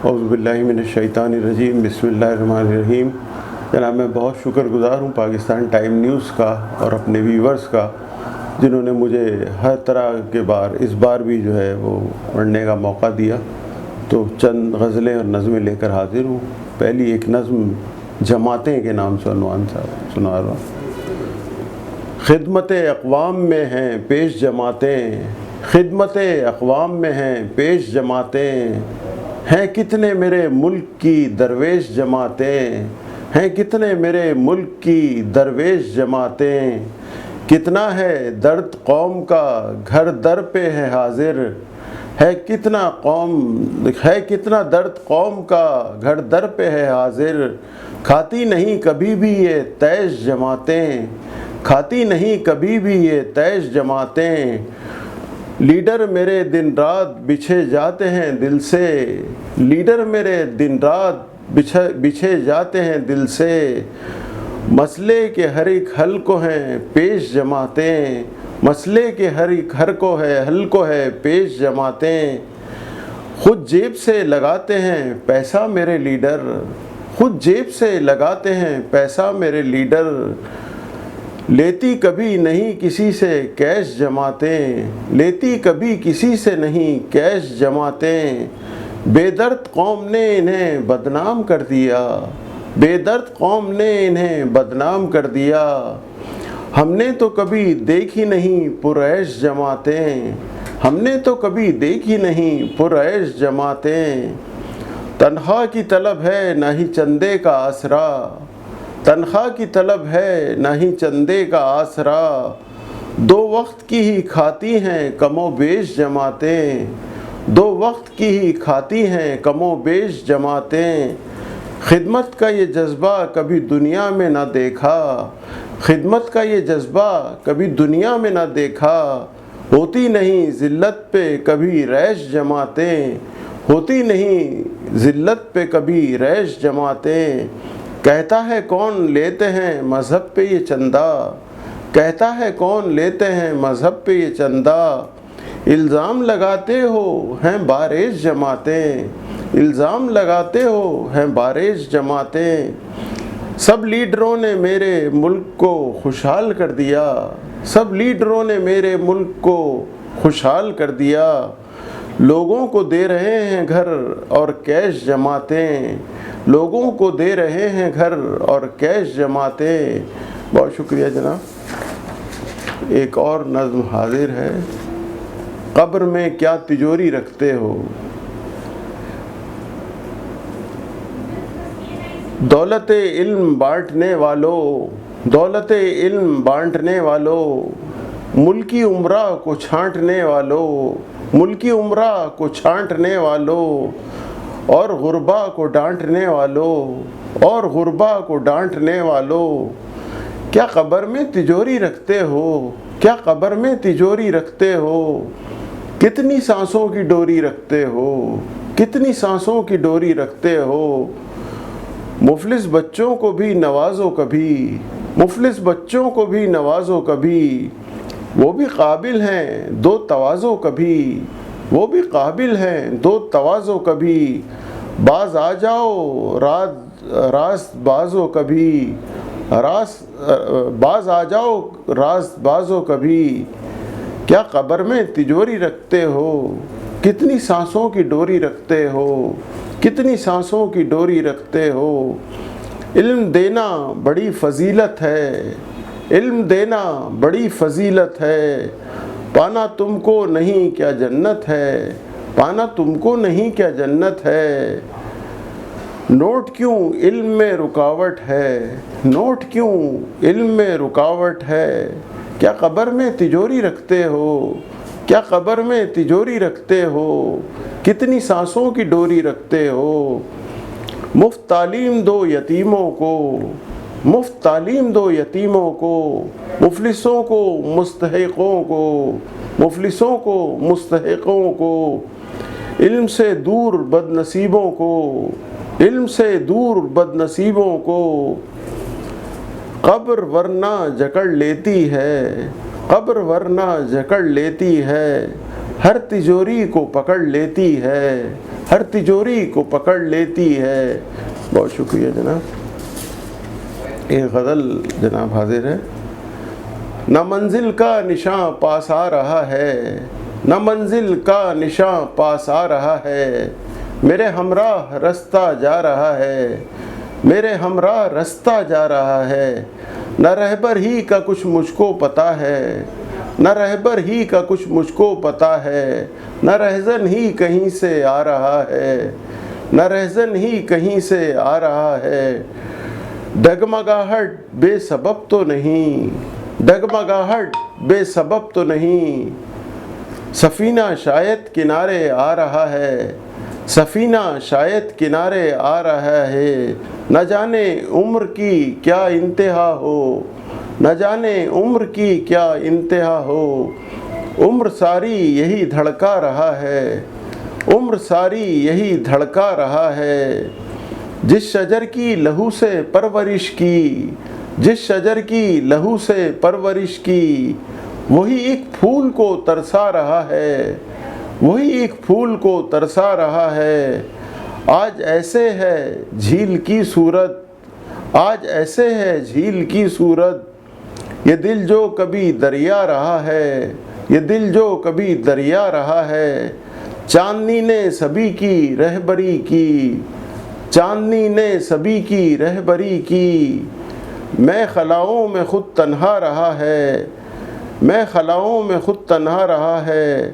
اعوذ باللہ من الشیطان الرجیم، بسم اللہ الرحمن الرحیم۔ جناب میں بہت شکر گزار ہوں پاکستان ٹائم نیوز کا اور اپنے ویورز کا، جنہوں نے مجھے ہر طرح کے اس بار بھی جو ہے وہ پڑھنے کا موقع دیا۔ تو چند غزلیں اور نظمیں لے کر حاضر ہوں۔ پہلی ایک نظم جماعتیں کے نام سے عنوان صاحب سنا رہا ہوں۔ خدمت اقوام میں ہیں پیش جماعتیں، خدمت اقوام میں ہیں پیش جماعتیں، ہیں کتنے میرے ملک کی درویش جماعتیں، ہیں کتنے میرے ملک کی درویش جماعتیں، کتنا ہے درد قوم کا گھر در پہ ہے حاضر، ہے کتنا درد قوم کا گھر در پہ ہے حاضر، کھاتی نہیں کبھی بھی یہ تیش جماعتیں، کھاتی نہیں کبھی بھی یہ تیش جماعتیں، لیڈر میرے دن رات بچھے جاتے ہیں دل سے، لیڈر میرے دن رات بچھے جاتے ہیں دل سے، مسئلے کے ہر ایک حل کو ہیں پیش جماعتیں، مسئلے کے ہر ایک حل کو ہے پیش جماعتیں، خود جیب سے لگاتے ہیں پیسہ میرے لیڈر، خود جیب سے لگاتے ہیں پیسہ میرے لیڈر، لیتی کبھی نہیں کسی سے کیش جماعتیں، لیتی کبھی کسی سے نہیں کیش جماعتیں، بے درد قوم نے انہیں بدنام کر دیا، بے درد قوم نے انہیں بدنام کر دیا، ہم نے تو کبھی دیکھی نہیں پرعیش جماعتیں، ہم نے تو کبھی دیکھی نہیں پرعیش جماعتیں، تنخواہ کی طلب ہے نہ ہی چندے کا آسرا، تنخواہ کی طلب ہے نہ ہی چندے کا آسرا، دو وقت کی ہی کھاتی ہیں کم و بیش جماعتیں، دو وقت کی ہی کھاتی ہیں کم و بیش جماعتیں، خدمت کا یہ جذبہ کبھی دنیا میں نہ دیکھا، خدمت کا یہ جذبہ کبھی دنیا میں نہ دیکھا، ہوتی نہیں ذلت پہ کبھی ریش جماعتیں، ہوتی نہیں ذلت پہ کبھی ریش جماعتیں، کہتا ہے کون لیتے ہیں مذہب پہ یہ چندہ، کہتا ہے کون لیتے ہیں مذہب پہ یہ چندہ، الزام لگاتے ہو ہیں باریش جماعتیں، الزام لگاتے ہو ہیں باریش جماعتیں، سب لیڈروں نے میرے ملک کو خوشحال کر دیا، سب لیڈروں نے میرے ملک کو خوشحال کر دیا، لوگوں کو دے رہے ہیں گھر اور کیش جماعتیں، لوگوں کو دے رہے ہیں گھر اور کیش جماعتیں۔ بہت شکریہ جناب۔ ایک اور نظم حاضر ہے، قبر میں کیا تجوری رکھتے ہو، دولت علم بانٹنے والو، دولت علم بانٹنے والو، ملکی عمرہ کو چھانٹنے والو، ملکی عمرہ کو چھانٹنے والو، اور غربا کو ڈانٹنے والو، اور غربا کو ڈانٹنے والو، کیا قبر میں تجوری رکھتے ہو، کیا قبر میں تجوری رکھتے ہو، کتنی سانسوں کی ڈوری رکھتے ہو، کتنی سانسوں کی ڈوری رکھتے ہو، مفلس بچوں کو بھی نوازو کبھی، مفلس بچوں کو بھی نوازو کبھی، وہ بھی قابل ہیں دو تواضع کبھی، وہ بھی قابل ہیں دو تواضع کبھی، باز آ جاؤ راست بازو کبھی، باز آ جاؤ راست بازو کبھی، کیا قبر میں تجوری رکھتے ہو، کتنی سانسوں کی ڈوری رکھتے ہو، کتنی سانسوں کی ڈوری رکھتے ہو، علم دینا بڑی فضیلت ہے، علم دینا بڑی فضیلت ہے، پانا تم کو نہیں کیا جنت ہے، پانا تم کو نہیں کیا جنت ہے، نوٹ کیوں علم میں رکاوٹ ہے، نوٹ کیوں علم میں رکاوٹ ہے، کیا قبر میں تجوری رکھتے ہو، کیا قبر میں تجوری رکھتے ہو، کتنی سانسوں کی ڈوری رکھتے ہو، مفت تعلیم دو یتیموں کو، مفت تعلیم دو یتیموں کو، مفلسوں کو مستحقوں کو، مفلسوں کو مستحقوں کو، علم سے دور بد نصیبوں کو، علم سے دور بد نصیبوں کو، قبر ورنہ جکڑ لیتی ہے، قبر ورنہ جکڑ لیتی ہے، ہر تجوری کو پکڑ لیتی ہے، ہر تجوری کو پکڑ لیتی ہے۔ بہت شکریہ جناب۔ ایک غزل جناب حاضر ہے۔ نہ منزل کا نشاں پاس آ رہا ہے، نہ منزل کا نشاں پاس آ رہا ہے، میرے ہمراہ رستہ جا رہا ہے، میرے ہمراہ رستہ جا رہا ہے، نہ رہبر ہی کا کچھ مجھ کو پتہ ہے، نہ رہبر ہی کا کچھ مجھ کو پتہ ہے، نہ رہزن ہی کہیں سے آ رہا ہے، نہ رہزن ہی کہیں سے آ رہا ہے، ڈگمگاہٹ بے سبب تو نہیں، ڈگمگاہٹ بے سبب تو نہیں، سفینہ شاید کنارے آ رہا ہے، سفینہ شاید کنارے آ رہا ہے، نہ جانے عمر کی کیا انتہا ہو، نہ جانے عمر کی کیا انتہا ہو، عمر ساری یہی دھڑکا رہا ہے، عمر ساری یہی دھڑکا رہا ہے، جس شجر کی لہو سے پرورش کی، جس شجر کی لہو سے پرورش کی، وہی ایک پھول کو ترسا رہا ہے، وہی ایک پھول کو ترسا رہا ہے، آج ایسے ہے جھیل کی صورت، آج ایسے ہے جھیل کی صورت، یہ دل جو کبھی دریا رہا ہے، یہ دل جو کبھی دریا رہا ہے، چاندنی نے سبھی کی رہبری کی، چاندنی نے سبھی کی رہبری کی، میں خلاؤں میں خود تنہا رہا ہے، میں خلاؤں میں خود تنہا رہا ہے،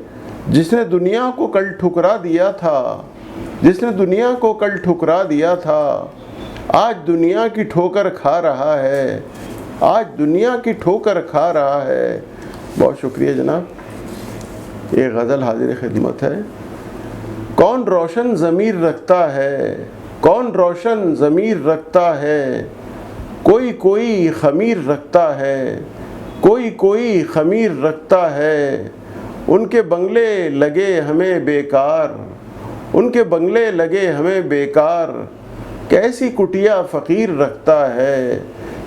جس نے دنیا کو کل ٹھکرا دیا تھا، جس نے دنیا کو کل ٹھکرا دیا تھا، آج دنیا کی ٹھوکر کھا رہا ہے، آج دنیا کی ٹھوکر کھا رہا ہے۔ بہت شکریہ جناب۔ ایک غزل حاضر خدمت ہے۔ کون روشن ضمیر رکھتا ہے، کون روشن ضمیر رکھتا ہے، کوئی کوئی خمیر رکھتا ہے، کوئی کوئی خمیر رکھتا ہے، ان کے بنگلے لگے ہمیں بیکار، ان کے بنگلے لگے ہمیں بیکار، کیسی کٹیا فقیر رکھتا ہے،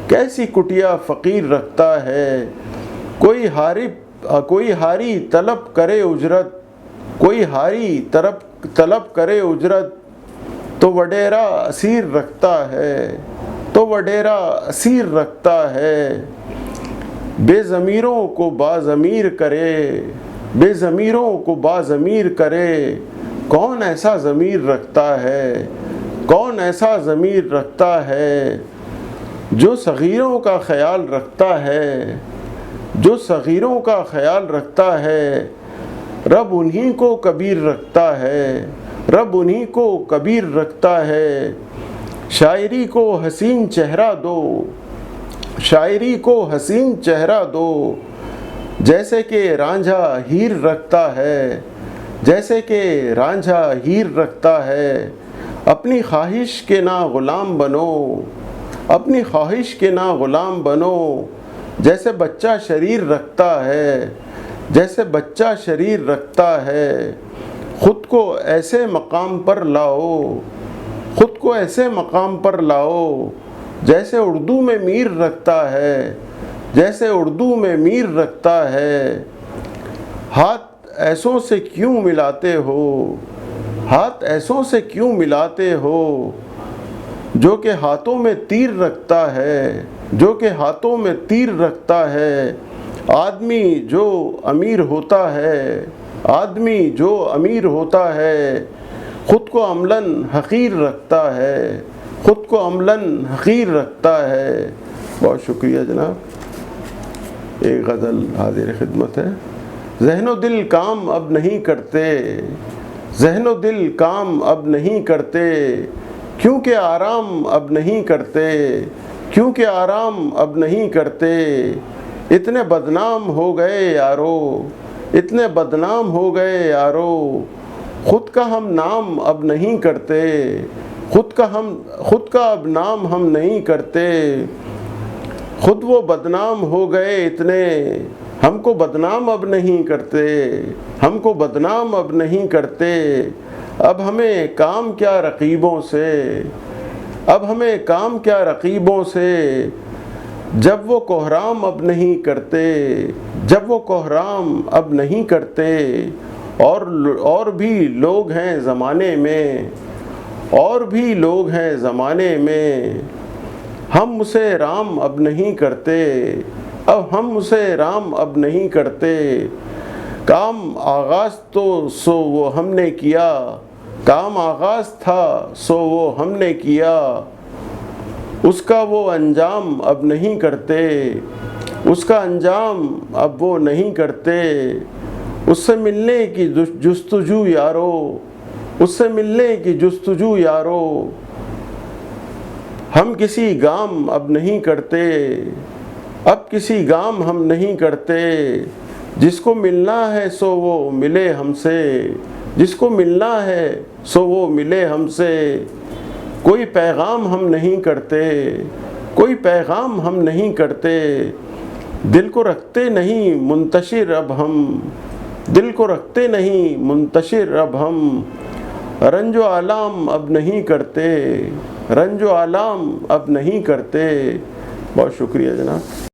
کیسی کٹیا فقیر رکھتا ہے، کوئی ہاری طلب کرے اجرت، کوئی ہاری طلب کرے اجرت، تو وڈیرا اسیر رکھتا ہے، تو وڈیرا اسیر رکھتا ہے، بے ضمیروں کو باضمیر کرے، بے ضمیروں کو باضمیر کرے، کون ایسا ضمیر رکھتا ہے، کون ایسا ضمیر رکھتا ہے، جو صغیروں کا خیال رکھتا ہے، جو صغیروں کا خیال رکھتا ہے، رب انہی کو کبیر رکھتا ہے، رب انہی کو کبیر رکھتا ہے، شاعری کو حسین چہرہ دو، شاعری کو حسین چہرہ دو، جیسے کہ رانجھا ہیر رکھتا ہے، جیسے کہ رانجھا ہیر رکھتا ہے، اپنی خواہش کے نہ غلام بنو، اپنی خواہش کے نہ غلام بنو، جیسے بچہ شریر رکھتا ہے، جیسے بچہ شریر رکھتا ہے، خود کو ایسے مقام پر لاؤ، خود کو ایسے مقام پر لاؤ، جیسے اردو میں میر رکھتا ہے، جیسے اردو میں میر رکھتا ہے، ہاتھ ایسوں سے کیوں ملاتے ہو، ہاتھ ایسوں سے کیوں ملاتے ہو، جو کہ ہاتھوں میں تیر رکھتا ہے، جو کہ ہاتھوں میں تیر رکھتا ہے، آدمی جو امیر ہوتا ہے، آدمی جو امیر ہوتا ہے، خود کو عملاً حقیر رکھتا ہے، خود کو عملاً حقیر رکھتا ہے۔ بہت شکریہ جناب۔ ایک غزل حاضر خدمت ہے۔ ذہن و دل کام اب نہیں کرتے، ذہن و دل کام اب نہیں کرتے، کیونکہ آرام اب نہیں کرتے، کیونکہ آرام اب نہیں کرتے، اتنے بدنام ہو گئے یارو، اتنے بدنام ہو گئے یارو، خود کا ہم نام اب نہیں کرتے، خود کا اب نام ہم نہیں کرتے، خود وہ بدنام ہو گئے اتنے، ہم کو بدنام اب نہیں کرتے، ہم کو بدنام اب نہیں کرتے، اب ہمیں کام کیا رقیبوں سے، اب ہمیں کام کیا رقیبوں سے، جب وہ کوہرام اب نہیں کرتے، جب وہ کوہرام اب نہیں کرتے، اور بھی لوگ ہیں زمانے میں، اور بھی لوگ ہیں زمانے میں، ہم اسے رام اب نہیں کرتے، اب ہم اسے رام اب نہیں کرتے، کام آغاز تو سو وہ ہم نے کیا، کام آغاز تھا سو وہ ہم نے کیا، اس کا وہ انجام اب نہیں کرتے، اس کا انجام اب وہ نہیں کرتے، اس سے ملنے کی جستجو یارو، اس سے ملنے کی جستجو یارو، ہم کسی گام اب نہیں کرتے، اب کسی گام ہم نہیں کرتے، جس کو ملنا ہے سو وہ ملے ہم سے، جس کو ملنا ہے سو وہ ملے ہم سے، کوئی پیغام ہم نہیں کرتے، کوئی پیغام ہم نہیں کرتے، دل کو رکھتے نہیں منتشر اب ہم، دل کو رکھتے نہیں منتشر اب ہم، رنج و آلام اب نہیں کرتے، رنج و آلام اب نہیں کرتے۔ بہت شکریہ جناب۔